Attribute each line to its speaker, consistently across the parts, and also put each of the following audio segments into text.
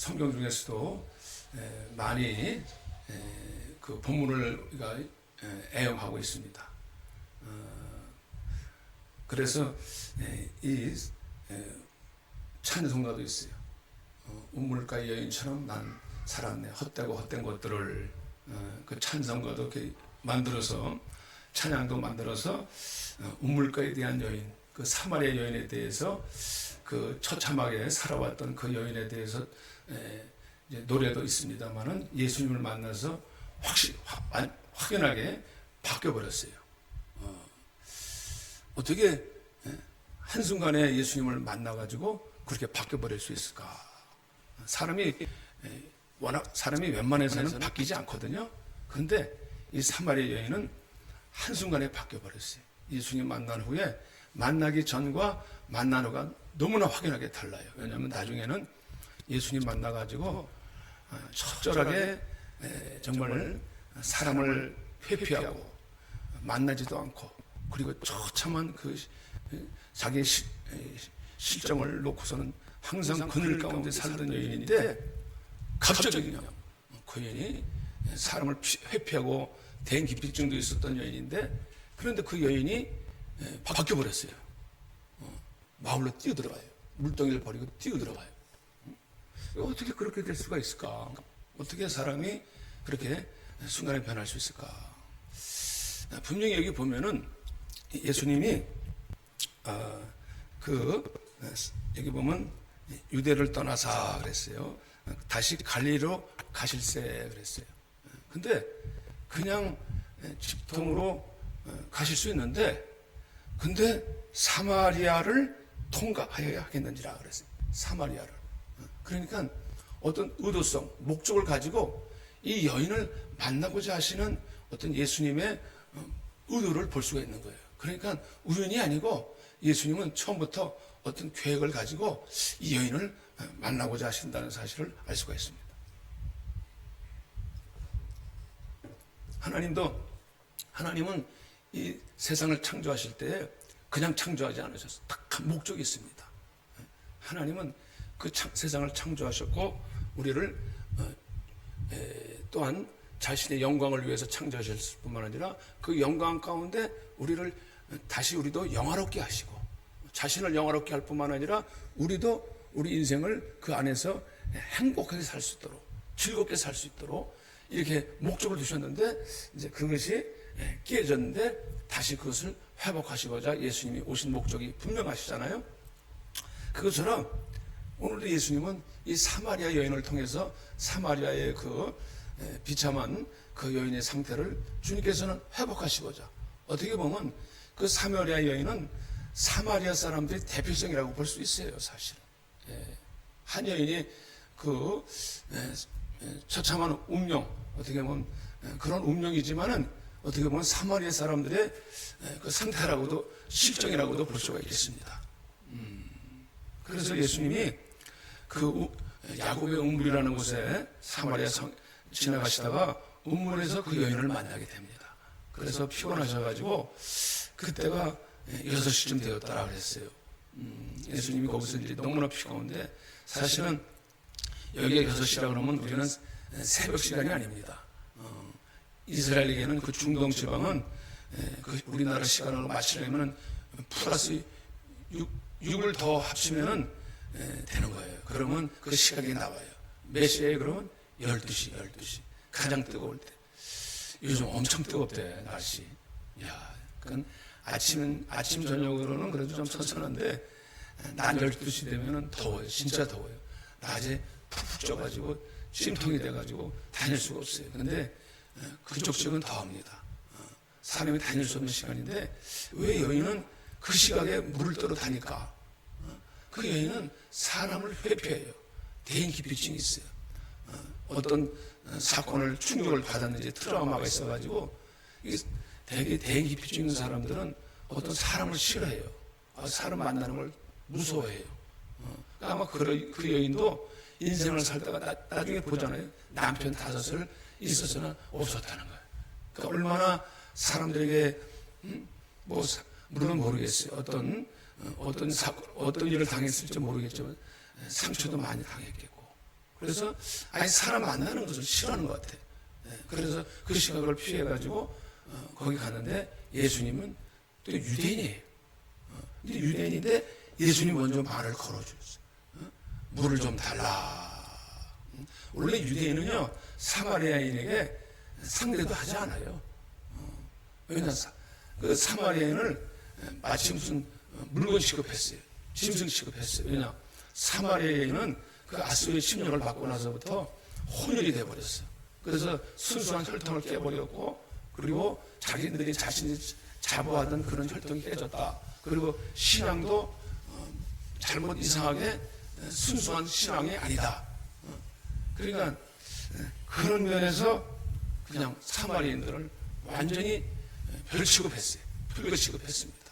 Speaker 1: 성경 중에서도 많이 그 본문을 우리가 애용하고 있습니다. 그래서 이 찬송가도 있어요. 우물가의 여인처럼 난 살았네. 헛되고 헛된 것들을 그 찬송가도 이렇게 만들어서 찬양도 만들어서 우물가에 대한 여인, 그 사마리아 여인에 대해서 그 처참하게 살아왔던 그 여인에 대해서 이제 노래도 있습니다만은 예수님을 만나서 확연하게 바뀌어 버렸어요. 어떻게 한순간에 예수님을 만나가지고 그렇게 바뀌어 버릴 수 있을까? 사람이 웬만해서는 바뀌지 않거든요. 그런데 이 사마리아 여인은 한순간에 바뀌어 버렸어요. 예수님 만난 후에 만나기 전과 만난 후가 너무나 확연하게 달라요. 왜냐하면 나중에는 예수님 만나가지고 적절하게 정말 사람을 회피하고 만나지도 않고 그리고 처참한 그 자기의 실정을 놓고서는 항상 그늘 가운데 살던 여인인데 갑자기 그냥 그 여인이 사람을 회피하고 대인기피증도 있었던 여인인데 그런데 그 여인이 바뀌어버렸어요. 마을로 뛰어들어가요. 물동이를 버리고 뛰어들어가요. 어떻게 그렇게 될 수가 있을까? 어떻게 사람이 그렇게 순간에 변할 수 있을까? 분명히 여기 보면은 예수님이 여기 보면 유대를 떠나사 그랬어요. 다시 갈릴리로 가실세 그랬어요. 근데 그냥 직통으로 가실 수 있는데 근데 사마리아를 통과하여야 하겠는지라 그랬어요. 사마리아를. 그러니까 어떤 의도성, 목적을 가지고 이 여인을 만나고자 하시는 어떤 예수님의 의도를 볼 수가 있는 거예요. 그러니까 우연이 아니고 예수님은 처음부터 어떤 계획을 가지고 이 여인을 만나고자 하신다는 사실을 알 수가 있습니다. 하나님은 이 세상을 창조하실 때 그냥 창조하지 않으셨어요. 딱 한 목적이 있습니다. 하나님은 그 세상을 창조하셨고 우리를 또한 자신의 영광을 위해서 창조하셨을 뿐만 아니라 그 영광 가운데 우리도 영화롭게 하시고 자신을 영화롭게 할 뿐만 아니라 우리도 우리 인생을 그 안에서 행복하게 살 수 있도록 즐겁게 살 수 있도록 이렇게 목적을 두셨는데 이제 그것이 깨졌는데 다시 그것을 회복하시고자 예수님이 오신 목적이 분명하시잖아요. 그것처럼 오늘도 예수님은 이 사마리아 여인을 통해서 사마리아의 그 비참한 그 여인의 상태를 주님께서는 회복하시고자 어떻게 보면 그 사마리아 여인은 사마리아 사람들의 대표성이라고 볼 수 있어요. 사실은 한 여인이 그 처참한 운명 어떻게 보면 그런 운명이지만은 어떻게 보면 사마리아 사람들의 그 상태라고도 실정이라고도 볼 수가 있겠습니다. 그래서 예수님이 그 야곱의 우물이라는 곳에 사마리아 지나가시다가 우물에서 그 여인을 만나게 됩니다. 그래서 피곤하셔가지고 그때가 6시쯤 되었다라 그랬어요. 예수님이 거기서 이제 너무나 피곤한데 사실은 여기가 6시라 그러면 우리는 새벽 시간이 아닙니다. 이스라엘에게는 그 중동 지방은 그 우리나라 시간으로 맞추려면 플러스 6을 더 합치면은 되는 거예요. 그러면 그 시각이 나와요. 몇 시에 그러면 12시. 가장 뜨거울 때. 요즘 엄청 뜨겁대, 날씨. 야, 그건 아침 저녁으로는 그래도 좀 선선한데, 낮 12시 되면은 더워요. 진짜 더워요. 낮에 푹푹 쪄가지고, 찜통이 돼가지고 다닐 수가 없어요. 근데 그쪽 지역은 더합니다. 사람이 다닐 수 없는 시간인데, 왜 여인은 그 시각에 물을 떠러 다니까? 그 여인은 사람을 회피해요. 대인기피증이 있어요. 어떤 사건을 충격을 받았는지 트라우마가 있어가지고 되게 대인기피증 있는 사람들은 어떤 사람을 싫어해요. 사람 만나는 걸 무서워해요. 아마 그 여인도 인생을 살다가 나중에 보잖아요. 남편 5을 있어서는 없었다는 거예요. 그러니까 얼마나 사람들에게 물론 모르겠어요. 어떤 일을 당했을지 모르겠지만 상처도 많이 당했겠고 그래서 아예 사람 만나는 것을 싫어하는 것 같아. 그래서 그 시각을 피해가지고 거기 갔는데 예수님은 또 유대인이에요. 근데 유대인인데 예수님 먼저 말을 걸어주셨어요. 물을 좀 달라. 원래 유대인은요 사마리아인에게 상대도 하지 않아요. 왜냐 그 사마리아인을 마치 무슨 물건 취급했어요. 짐승 취급했어요. 왜냐 사마리아인은 그 아수르의 침략을 받고 나서부터 혼혈이 돼버렸어요. 그래서 순수한 혈통을 깨버렸고, 그리고 자기들이 자신이 자부하던 그런 혈통이 깨졌다. 그리고 신앙도 잘못 이상하게 순수한 신앙이 아니다. 그러니까 그런 면에서 그냥 사마리아인들을 완전히 별 취급했어요. 별거 취급했습니다.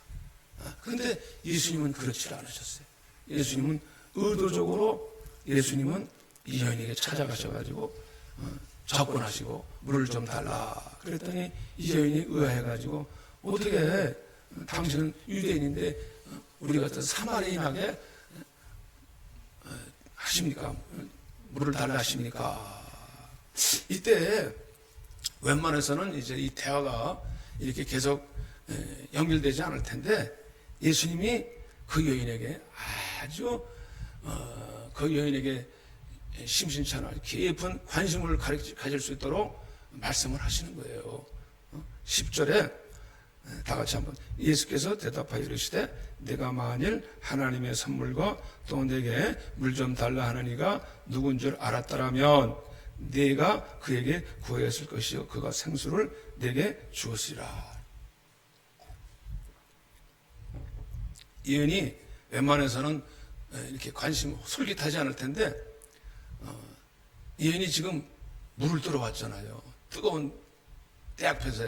Speaker 1: 그런데 예수님은 그렇지 않으셨어요. 예수님은 의도적으로 예수님은 이 여인에게 찾아가셔가지고 접근하시고 물을 좀 달라. 그랬더니 이 여인이 의아해가지고 어떻게 당신은 유대인인데 우리 같은 사마리아인에게 하십니까? 물을 달라 하십니까? 이때 웬만해서는 이제 이 대화가 이렇게 계속 연결되지 않을 텐데 예수님이 그 여인에게 아주 그 여인에게 심심찮아 깊은 관심을 가질 수 있도록 말씀을 하시는 거예요. 10절에 다 같이 한번 예수께서 대답하여 이르시되 내가 만일 하나님의 선물과 또 내게 물 좀 달라 하는 이가 누군 줄 알았더라면 네가 그에게 구하였을 것이요 그가 생수를 내게 주었으리라. 이 여인이 웬만해서는 이렇게 관심 솔깃하지 않을 텐데 이 여인이 지금 물을 들어왔잖아요. 뜨거운 때 앞에서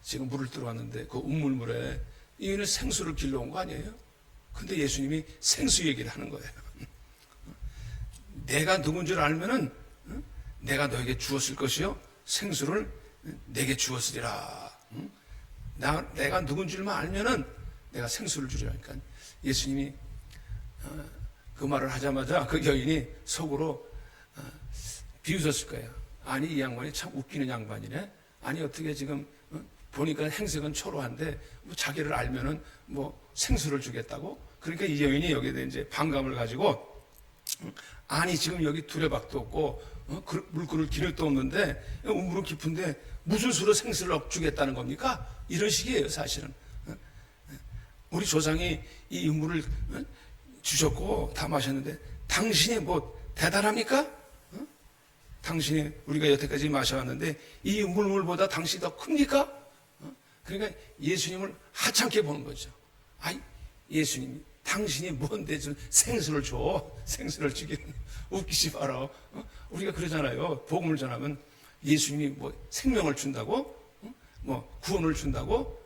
Speaker 1: 지금 물을 들어왔는데 그 우물물에 이 여인은 생수를 길러온 거 아니에요? 근데 예수님이 생수 얘기를 하는 거예요. 내가 누군 줄 알면은 내가 너에게 주었을 것이요 생수를 내게 주었으리라. 내가 누군 줄만 알면은 내가 생수를 주리라. 그러니까 예수님이 그 말을 하자마자 그 여인이 속으로 비웃었을 거예요. 아니 이 양반이 참 웃기는 양반이네. 아니 어떻게 지금 보니까 행색은 초라한데 뭐 자기를 알면은 뭐 생수를 주겠다고. 그러니까 이 여인이 여기에 대해 이제 반감을 가지고 아니 지금 여기 두레박도 없고 물그릇 기름도 없는데 우물은 깊은데 무슨 수로 생수를 주겠다는 겁니까? 이런 식이에요 사실은. 우리 조상이 이 물을 주셨고 다 마셨는데 당신이 뭐 대단합니까? 당신이 우리가 여태까지 마셔왔는데 이 물보다 당신이 더 큽니까? 그러니까 예수님을 하찮게 보는 거죠. 아이 예수님 당신이 뭔데 좀 생수를 줘. 생수를 주기는 웃기지 마라. 우리가 그러잖아요. 복음을 전하면 예수님이 뭐 생명을 준다고? 뭐 구원을 준다고?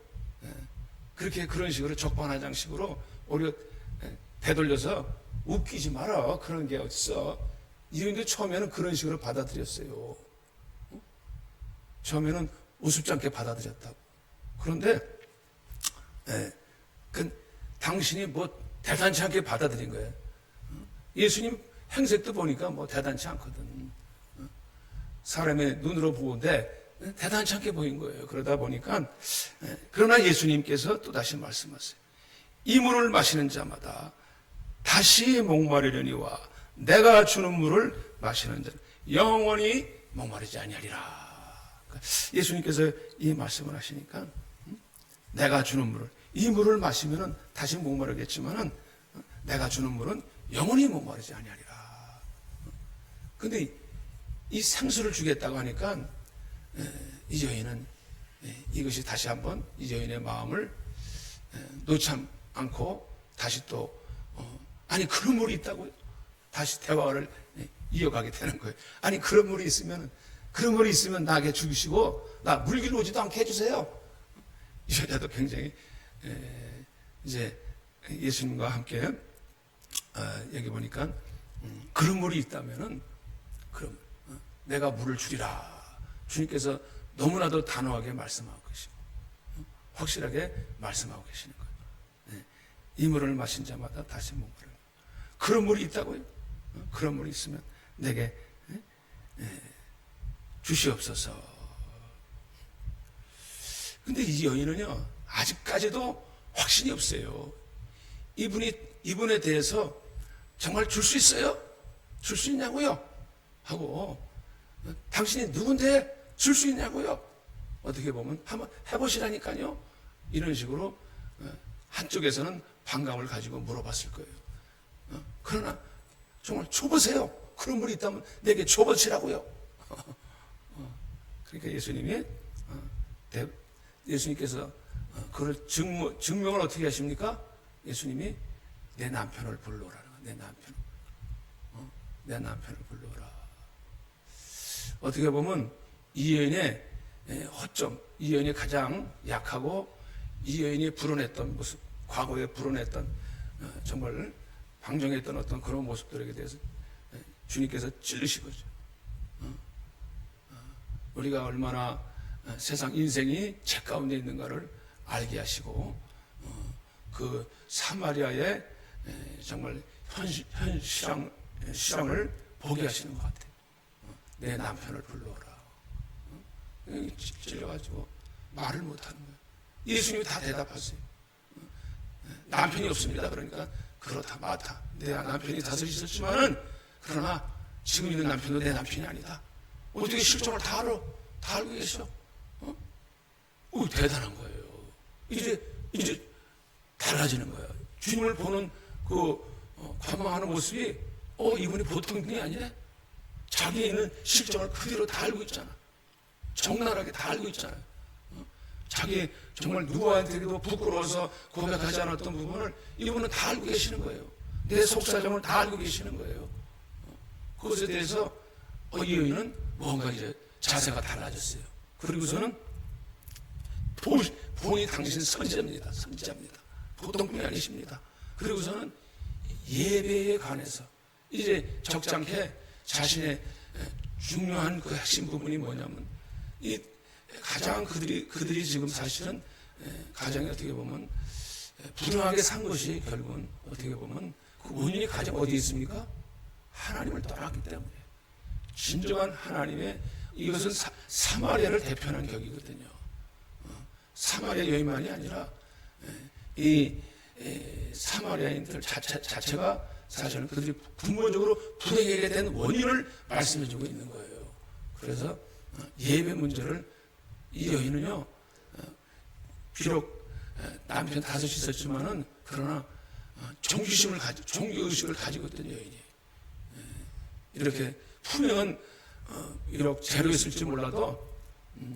Speaker 1: 그렇게 그런 식으로 적반하장식으로 우리가 되돌려서 웃기지 마라. 그런 게 어딨어. 이런데 처음에는 그런 식으로 받아들였어요. 처음에는 우습지 않게 받아들였다고. 그런데 당신이 뭐 대단치 않게 받아들인 거예요. 예수님 행색도 보니까 뭐 대단치 않거든. 사람의 눈으로 보는데 대단치 않게 보인 거예요. 그러다 보니까 그러나 예수님께서 또 다시 말씀하세요. 이 물을 마시는 자마다 다시 목마르려니와 내가 주는 물을 마시는 자는 영원히 목마르지 아니하리라. 예수님께서 이 말씀을 하시니까 내가 주는 물을 이 물을 마시면은 다시 목마르겠지만은 내가 주는 물은 영원히 목마르지 아니하리라. 근데 이 생수를 주겠다고 하니까 이 여인은 이것이 다시 한번 이 여인의 마음을 놓지 않고 다시 또 아니 그런 물이 있다고요? 다시 대화를 이어가게 되는 거예요. 아니 그런 물이 있으면 나에게 주시고 나 물기를 오지도 않게 해주세요. 이 여자도 굉장히 이제 예수님과 함께 여기 보니까 그런 물이 있다면은 그럼 내가 물을 주리라. 주님께서 너무나도 단호하게 말씀하고 계시고 확실하게 말씀하고 계시는 거예요. 이 물을 마신 자마다 다시 목마르는. 그런 물이 있다고요? 그런 물이 있으면 내게 주시옵소서. 근데 이 여인은요, 아직까지도 확신이 없어요. 이분에 대해서 정말 줄 수 있어요? 줄 수 있냐고요? 하고, 당신이 누군데 줄 수 있냐고요? 어떻게 보면 한번 해보시라니까요. 이런 식으로 한쪽에서는 반감을 가지고 물어봤을 거예요. 그러나 정말 줘보세요. 그런 분이 있다면 내게 줘보시라고요. 그러니까 예수님께서 그걸 증명을 어떻게 하십니까? 예수님이 내 남편을 불러오라. 내 남편을 불러오라. 어떻게 보면 이 여인의 허점, 이 여인이 가장 약하고 이 여인이 불어냈던 모습, 과거에 불어냈던 정말 방정했던 어떤 그런 모습들에 대해서 주님께서 찔르시거죠. 우리가 얼마나 세상 인생이 죄 가운데 있는가를 알게 하시고 그 사마리아의 정말 현 시장을 보게 하시는 것 같아요. 내 남편을 불러오라. 찔려가지고 말을 못하는 거예요. 예수님이 다 대답하세요. 남편이 없습니다. 그러니까 그렇다 마다. 내 남편이 다섯 있었지만은 그러나 지금 있는 남편도 내 남편이 아니다. 어떻게 실정을 다 알고 계셔? 대단한 거예요. 이제 달라지는 거예요. 주님을 보는 그 관망하는 모습이 이분이 보통 분이 아니네. 자기에 있는 실정을 그대로 다 알고 있잖아. 적나라하게 다 알고 있잖아요. 자기 정말 누구한테도 부끄러워서 고백하지 않았던 부분을 이분은 다 알고 계시는 거예요. 내 속사정을 다 알고 계시는 거예요. 그것에 대해서 이 여인은 뭔가 이제 자세가 달라졌어요. 그리고서는 본이 당신 선지자입니다. 보통 분이 아니십니다. 그리고서는 예배에 관해서 이제 적잖게 자신의 중요한 그 핵심 부분이 뭐냐면 이 가장 그들이 지금 사실은 가장이 어떻게 보면 불행하게 산 것이 결국은 어떻게 보면 그 원인이 가장 어디에 있습니까? 하나님을 떠났기 때문에. 진정한 하나님의 이것은 사마리아를 대표하는 격이거든요. 사마리아 여인만이 아니라 이 사마리아인들 자체가 사실은 그들이 근본적으로 불행하게 된 원인을 말씀해주고 있는 거예요. 그래서 예배 문제를 이 여인은요, 비록 남편 다섯이 있었지만은 그러나 종교의식을 가지고 있던 여인이 이렇게 분명한 비록 제로였을지 몰라도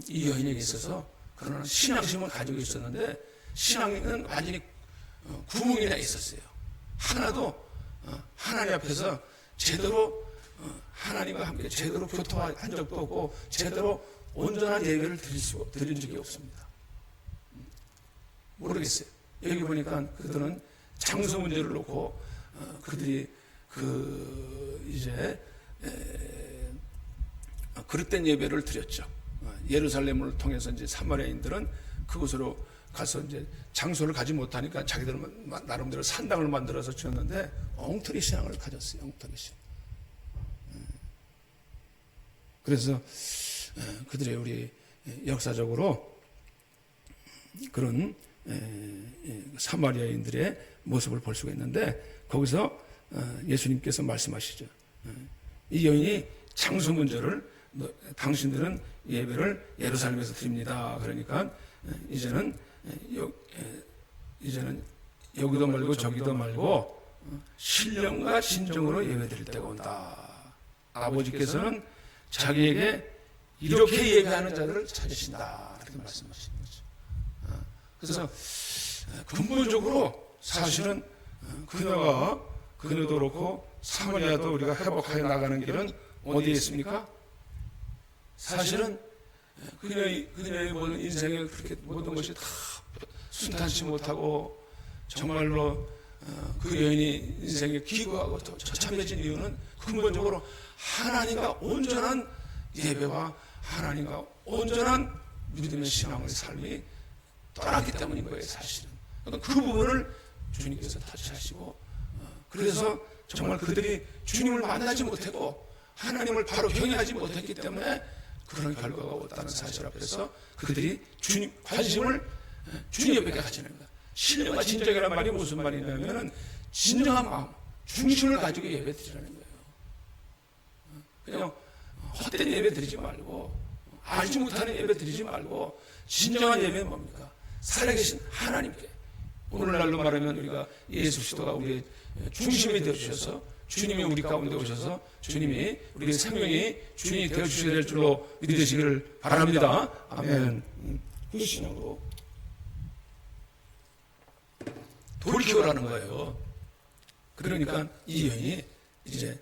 Speaker 1: 이 여인에게 있어서 그러나 신앙심을 가지고 있었는데 신앙은 완전히 구멍이 나 있었어요. 하나도 하나님 앞에서 제대로 하나님과 함께 제대로 교통한 적도 없고 제대로 온전한 예배를 드린 적이 없습니다. 모르겠어요. 여기 보니까 그들은 장소 문제를 놓고 그들이 이제 그릇된 예배를 드렸죠. 예루살렘을 통해서 이제 사마리아인들은 그곳으로 가서 이제 장소를 가지 못하니까 자기들 나름대로 산당을 만들어서 지었는데 엉터리 신앙을 가졌어요. 엉터리 신앙. 그래서 그들의 우리 역사적으로 그런 사마리아인들의 모습을 볼 수가 있는데 거기서 예수님께서 말씀하시죠. 이 여인이 장소 문제를 당신들은 예배를 예루살렘에서 드립니다. 그러니까 이제는 여기도 말고 저기도 말고 신령과 진정으로 예배드릴 때가 온다. 아버지께서는 자기에게 이렇게 예배하는 자들을 찾으신다. 이렇게 말씀하시는 거죠. 그래서 근본적으로 사실은 그녀도 그렇고 사마리아도 우리가 회복하여 나가는 길은 어디에 있습니까? 사실은 그녀의 모든 인생에 그렇게 모든 것이 다 순탄치 못하고 정말로 그 여인이 인생에 기구하고 처참해진 이유는 근본적으로 하나님과 온전한 예배와 하나님과 온전한 믿음의 신앙의 삶이 떠났기 때문인 거예요. 사실은 그 부분을 주님께서 타치하시고 그래서 정말 그들이 주님을 만나지 못하고 하나님을 바로 경외하지 못했기 때문에 그런 결과가 왔다는 사실 앞에서 그들이 주님 관심을 주님에게 가지는 거야. 신령과 진정이라는 말이 무슨 말이냐면은 진정한 마음, 중심을 가지고 예배 드리라는 거예요. 그냥 헛된 예배 드리지 말고, 알지 못하는 예배 드리지 말고, 진정한 예배는 뭡니까? 살아계신 하나님께. 오늘날로 말하면 우리가 예수 그리스도가 우리의 중심이 되어주셔서, 주님이 우리 가운데 오셔서 주님이 우리의 생명이 주님이 되어주셔야 될 줄로 믿으시기를 바랍니다. 아멘. 그 신앙으로 돌이켜라는 거예요. 그러니까 이 여인이 이제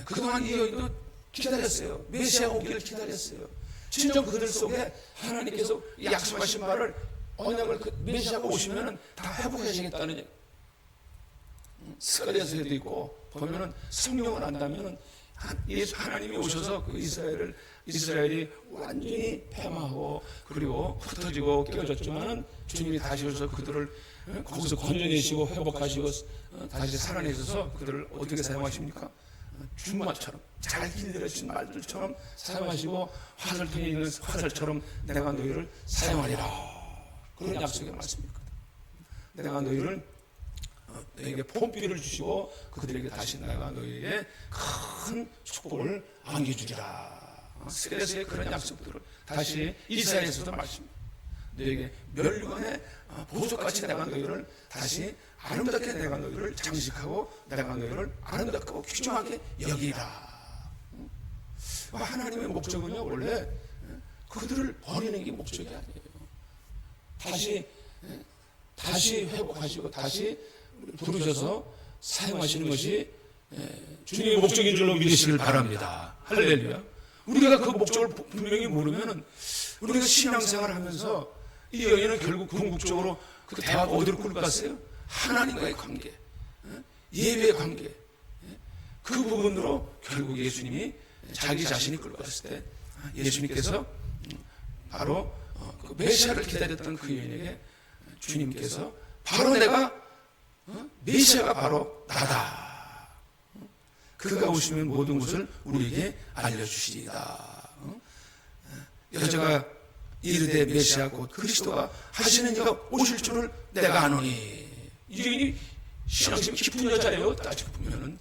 Speaker 1: 그동안 이 여인도 기다렸어요. 메시아 오기를 기다렸어요. 진정 그들 속에 하나님께서 약속하신 말을, 언약을, 메시아가 오시면 다 회복하시겠다는 스가랴서에도 있고, 보면은 성령을 안다면은 예수 하나님이 오셔서 그 이스라엘이 완전히 패망하고 그리고 흩어지고 깨어졌지만은 주님이 다시 오셔서 그들을 거기서 건져내시고 회복하시고 다시 살아내셔서 그들을 어떻게 사용하십니까? 준마처럼 잘 길들여진 말들처럼 사용하시고 화살통에 있는 화살처럼 내가 너희를 사용하리라. 그런 약속의 말씀이거든. 내가 너희를 너희에게 폼비를 주시고 그들에게 다시 내가 너희에게 큰 축복을 안겨주리라. 세례서의 그런 약속들을 다시 이사야에서도 말씀합니다. 너희에게 멸류관의 보석같이 내가 너희를 다시 아름답게 내가 너희를 장식하고 내가 너희를 아름답고 귀중하게 여기라. 하나님의 목적은요, 원래 그들을 버리는 게 목적이 아니에요. 다시 회복하시고 다시 부르셔서 사용하시는 것이 주님의 목적인 줄로 믿으시길 바랍니다. 할렐루야. 우리가 그 목적을 분명히 모르면은 우리가 신앙생활을 하면서 이 여인은 결국 궁극적으로 그 대화가 어디로 끌고 갔어요? 하나님과의 관계, 예배의 관계, 그 부분으로 결국 예수님이 자기 자신이 끌고 갔을 때 예수님께서 바로 그 메시아를 기다렸던 그 여인에게 주님께서 바로 내가 메시아가 바로 나다. 그가 오시면 모든 것을 우리에게 알려주시리다. 여자가 이르되 메시아 곧 그리스도가 하시는 이가 오실 줄을 내가 아노니. 이 신앙심이 깊은 여자예요. 따지고 보면은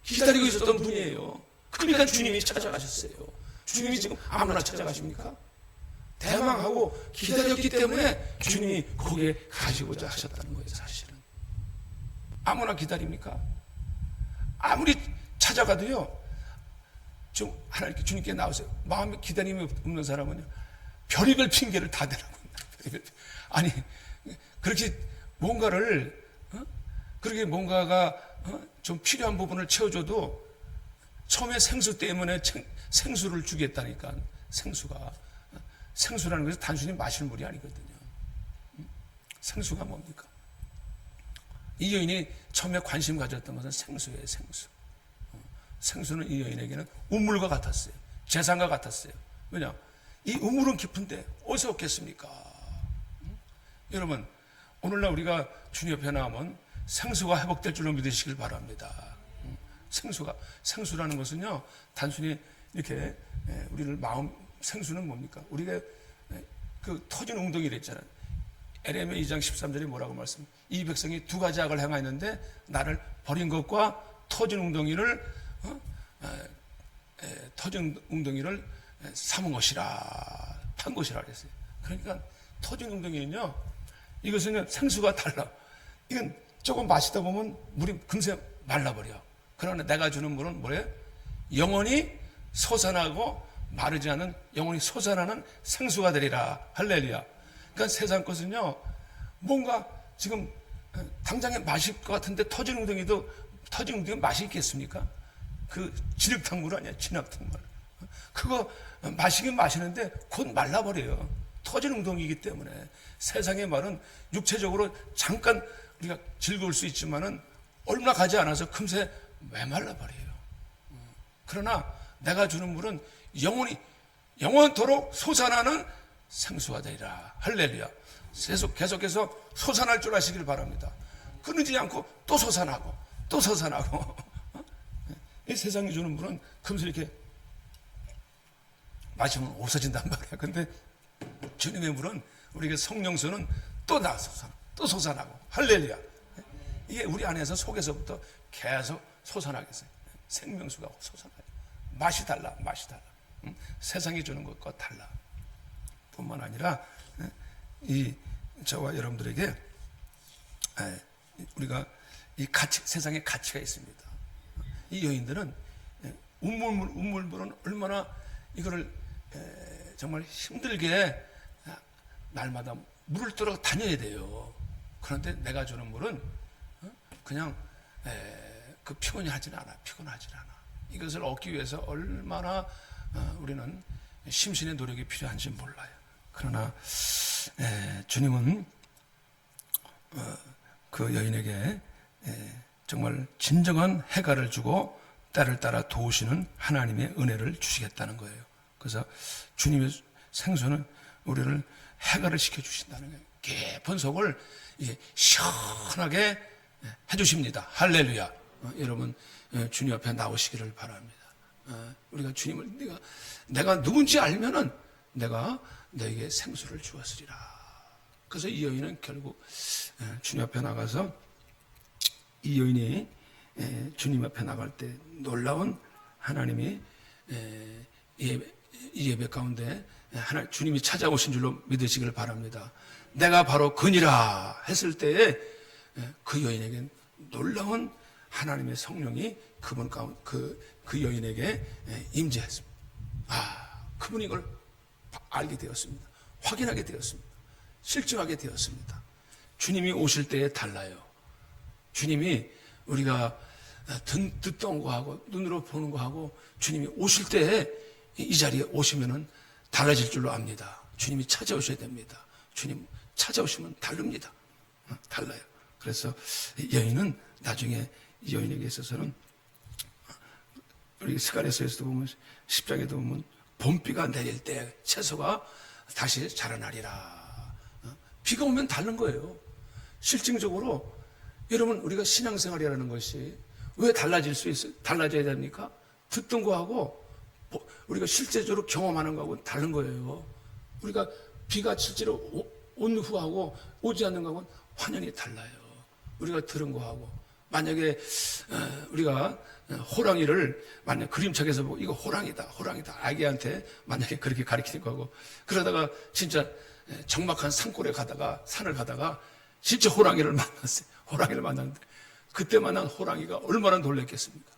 Speaker 1: 기다리고 있었던 분이에요. 그러니까 주님이 찾아가셨어요. 주님이 지금 아무나 찾아가십니까? 대망하고 기다렸기 때문에 주님이 거기에 가시고자 하셨다는 거예요. 사실은 아무나 기다립니까? 아무리 찾아가도요, 좀 하나님께 주님께 나오세요. 마음에 기다림이 없는 사람은요, 별의별 핑계를 다 대라고. 아니 그렇게 뭔가를 그렇게 뭔가가 좀 필요한 부분을 채워줘도 처음에 생수 때문에 생수를 주겠다니까. 생수라는 것은 단순히 마실 물이 아니거든요. 생수가 뭡니까? 이 여인이 처음에 관심 가졌던 것은 생수예요. 생수는 이 여인에게는 우물과 같았어요. 재산과 같았어요. 왜냐? 이 우물은 깊은데 어디서 얻겠습니까? 여러분, 오늘날 우리가 주님 옆에 나오면 생수가 회복될 줄로 믿으시길 바랍니다. 생수라는 것은요, 단순히 이렇게 우리를 생수는 뭡니까? 우리가 그 터진 웅덩이를 했잖아요. 에레미야 2장 13절에 뭐라고 말씀? 이 백성이 두 가지 악을 행하였는데 나를 버린 것과 터진 웅덩이를 삼은 것이라, 판 것이라 그랬어요. 그러니까 터진 웅덩이는요, 이것은 생수가 달라. 이건 조금 마시다 보면 물이 금세 말라버려. 그러나 내가 주는 물은 뭐예요? 영원히 솟아나고 마르지 않은, 영원히 솟아나는 생수가 되리라. 할렐루야. 그러니까 세상 것은요, 뭔가 지금 당장에 마실 것 같은데 터진 웅덩이가 맛이 있겠습니까? 그 진흙탕물 아니야, 진흙탕물. 그거 마시긴 마시는데 곧 말라버려요. 터진 웅덩이이기 때문에. 세상의 말은 육체적으로 잠깐 우리가 즐거울 수 있지만은 얼마 가지 않아서 금세 메말라버려요. 그러나 내가 주는 물은 영원토록 솟아나는 생수가 되리라. 할렐루야. 계속해서 솟아날 줄 아시길 바랍니다. 끊이지 않고 또 솟아나고 또 솟아나고. 이 세상이 주는 물은 금세 이렇게 마시면 없어진단 말이야. 근데 주님의 물은 우리에게 성령수는 또 나서서 또 솟아나고 할렐루야. 이게 우리 안에서 속에서부터 계속 솟아나겠어요. 생명수가 솟아나요. 맛이 달라, 맛이 달라. 세상이 주는 것과 달라. 뿐만 아니라 이 저와 여러분들에게 우리가 이 가치, 세상에 가치가 있습니다. 이 여인들은 운물물은 얼마나 이거를 정말 힘들게 날마다 물을 떠러 다녀야 돼요. 그런데 내가 주는 물은 그냥 그 피곤하진 않아. 이것을 얻기 위해서 얼마나 우리는 심신의 노력이 필요한지 몰라요. 그러나 주님은 그 여인에게 정말 진정한 해가를 주고 때를 따라 도우시는 하나님의 은혜를 주시겠다는 거예요. 그래서 주님의 생수는 우리를 해가를 시켜주신다는 거예요. 깊은 속을 시원하게 해주십니다. 할렐루야. 여러분 주님 앞에 나오시기를 바랍니다. 우리가 주님을 내가 누군지 알면은 내가 너에게 생수를 주었으리라. 그래서 이 여인은 결국 주님 앞에 나가서 이 여인이 주님 앞에 나갈 때 놀라운 하나님이 예배 가운데 주님이 찾아오신 줄로 믿으시기를 바랍니다. 내가 바로 그니라 했을 때에 그 여인에겐 놀라운 하나님의 성령이 그분 가운데 그 여인에게 임재했습니다. 그분이 이걸 알게 되었습니다. 확인하게 되었습니다. 실증하게 되었습니다. 주님이 오실 때에 달라요. 주님이 우리가 듣던 거하고 눈으로 보는 거하고 주님이 오실 때에 이 자리에 오시면은 달라질 줄로 압니다. 주님이 찾아오셔야 됩니다. 주님 찾아오시면 다릅니다. 달라요. 그래서 여인은 나중에 이 여인에게 있어서는 우리 스가랴서에서도 보면 10장에도 보면 봄비가 내릴 때 채소가 다시 자라나리라. 비가 오면 다른 거예요. 실증적으로 여러분 우리가 신앙생활이라는 것이 왜 달라져야 됩니까? 듣던 거하고 우리가 실제적으로 경험하는 거하고는 다른 거예요. 우리가 비가 실제로 온 후하고 오지 않는 거하고는 환연히 달라요. 우리가 들은 거하고 만약에 우리가 호랑이를 만약 그림책에서 보고 이거 호랑이다 아기한테 만약에 그렇게 가르치는 거하고 그러다가 진짜 적막한 산골에 가다가 산을 가다가 진짜 호랑이를 만났어요. 호랑이를 만났는데 그때 만난 호랑이가 얼마나 놀랐겠습니까?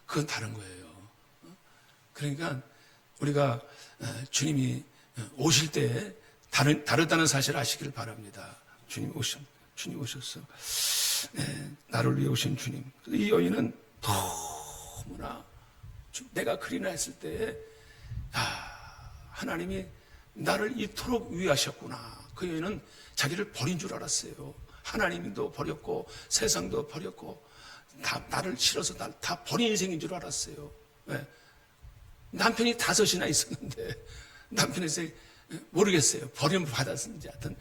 Speaker 1: 그건 다른 거예요. 그러니까 우리가 주님이 오실 때 다르다는 사실을 아시길 바랍니다. 주님 오셨어. 나를 위해 오신 주님. 이 여인은 너무나 내가 그리나 했을 때 하나님이 나를 이토록 위하셨구나. 그 여인은 자기를 버린 줄 알았어요. 하나님도 버렸고 세상도 버렸고 다 나를 싫어서 다 버린 인생인 줄 알았어요. 남편이 5이나 있었는데 남편에서 모르겠어요. 버림을 받았는지 하여튼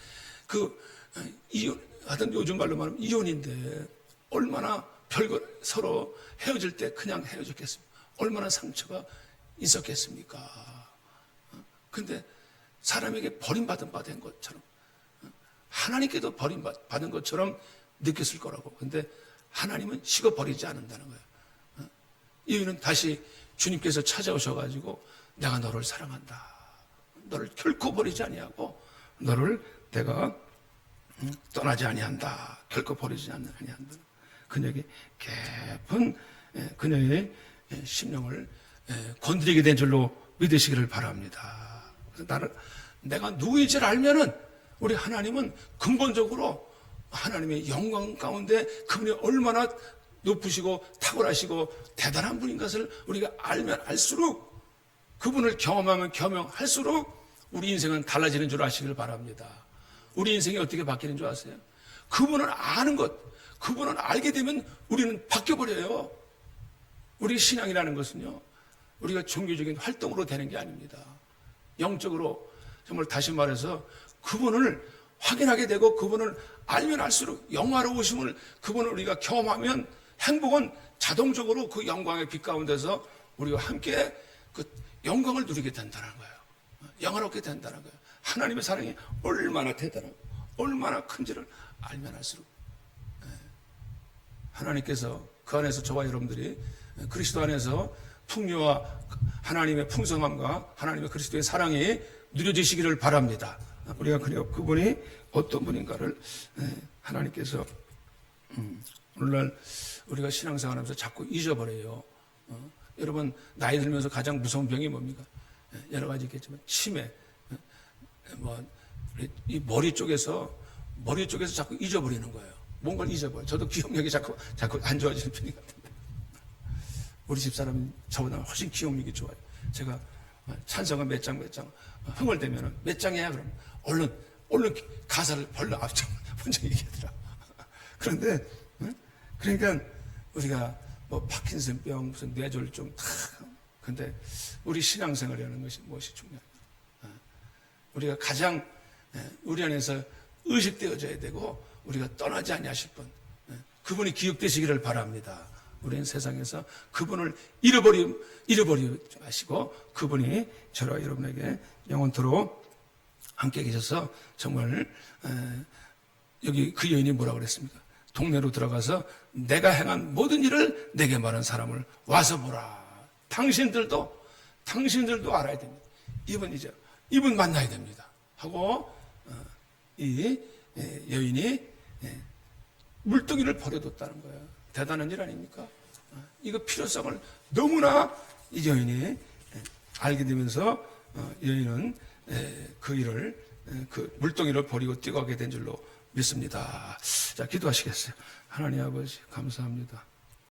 Speaker 1: 하여튼 요즘 말로 말하면 이혼인데 얼마나 별거 서로 헤어질 때 그냥 헤어졌겠습니까? 얼마나 상처가 있었겠습니까? 근데 사람에게 버림받은 바된 것처럼 하나님께도 버림받은 것처럼 느꼈을 거라고. 근데 하나님은 식어버리지 않는다는 거예요. 이유는 다시 주님께서 찾아오셔가지고 내가 너를 사랑한다. 너를 결코 버리지 아니하고 너를 내가 떠나지 아니한다. 결코 버리지 아니한다. 그녀에게 깊은 그녀의 심령을 건드리게 된 줄로 믿으시기를 바랍니다. 내가 누구인지를 알면은 우리 하나님은 근본적으로 하나님의 영광 가운데 그분이 얼마나 높으시고 탁월하시고 대단한 분인 것을 우리가 알면 알수록 그분을 경험하면 경험할수록 우리 인생은 달라지는 줄 아시길 바랍니다. 우리 인생이 어떻게 바뀌는 줄 아세요? 그분을 아는 것, 그분을 알게 되면 우리는 바뀌어버려요. 우리 신앙이라는 것은요, 우리가 종교적인 활동으로 되는 게 아닙니다. 영적으로 정말 다시 말해서 그분을 확인하게 되고 그분을 알면 알수록 영화로우심을 그분을 우리가 경험하면 행복은 자동적으로 그 영광의 빛 가운데서 우리가 함께 그 영광을 누리게 된다는 거예요. 영화롭게 된다는 거예요. 하나님의 사랑이 얼마나 대단하고 얼마나 큰지를 알면 할수록 하나님께서 그 안에서 저와 여러분들이 그리스도 안에서 풍요와 하나님의 풍성함과 하나님의 그리스도의 사랑이 누려지시기를 바랍니다. 우리가 그분이 어떤 분인가를 하나님께서 오늘날 우리가 신앙생활하면서 자꾸 잊어버려요. 여러분 나이 들면서 가장 무서운 병이 뭡니까? 여러 가지 있겠지만 치매, 이 머리 쪽에서 자꾸 잊어버리는 거예요. 뭔가를 잊어버려요. 저도 기억력이 자꾸 안 좋아지는 편이 같은데 우리 집사람이 저보다 훨씬 기억력이 좋아요. 제가 찬성은 몇 장 흥얼대면 몇 장이야 그럼 얼른 가사를 벌러 앞장 먼저 얘기하더라. 그런데 그러니까 우리가 뭐 파킨슨병 무슨 뇌졸중 다 근데 우리 신앙생활이라는 것이 무엇이 중요해요? 우리가 가장 우리 안에서 의식되어져야 되고 우리가 떠나지 아니하실 분 그분이 기억되시기를 바랍니다. 우리는 세상에서 그분을 잃어버리지 마시고 그분이 저와 여러분에게 영원토록 함께 계셔서 정말 여기 그 여인이 뭐라고 그랬습니까? 동네로 들어가서 내가 행한 모든 일을 내게 말한 사람을 와서 보라. 당신들도 알아야 됩니다. 이분 만나야 됩니다. 하고 이 여인이 물동이를 버려뒀다는 거예요. 대단한 일 아닙니까? 이거 필요성을 너무나 이 여인이 알게 되면서 여인은 그 일을 그 물동이를 버리고 뛰어가게 된 줄로 믿습니다. 자, 기도하시겠어요? 하나님 아버지 감사합니다.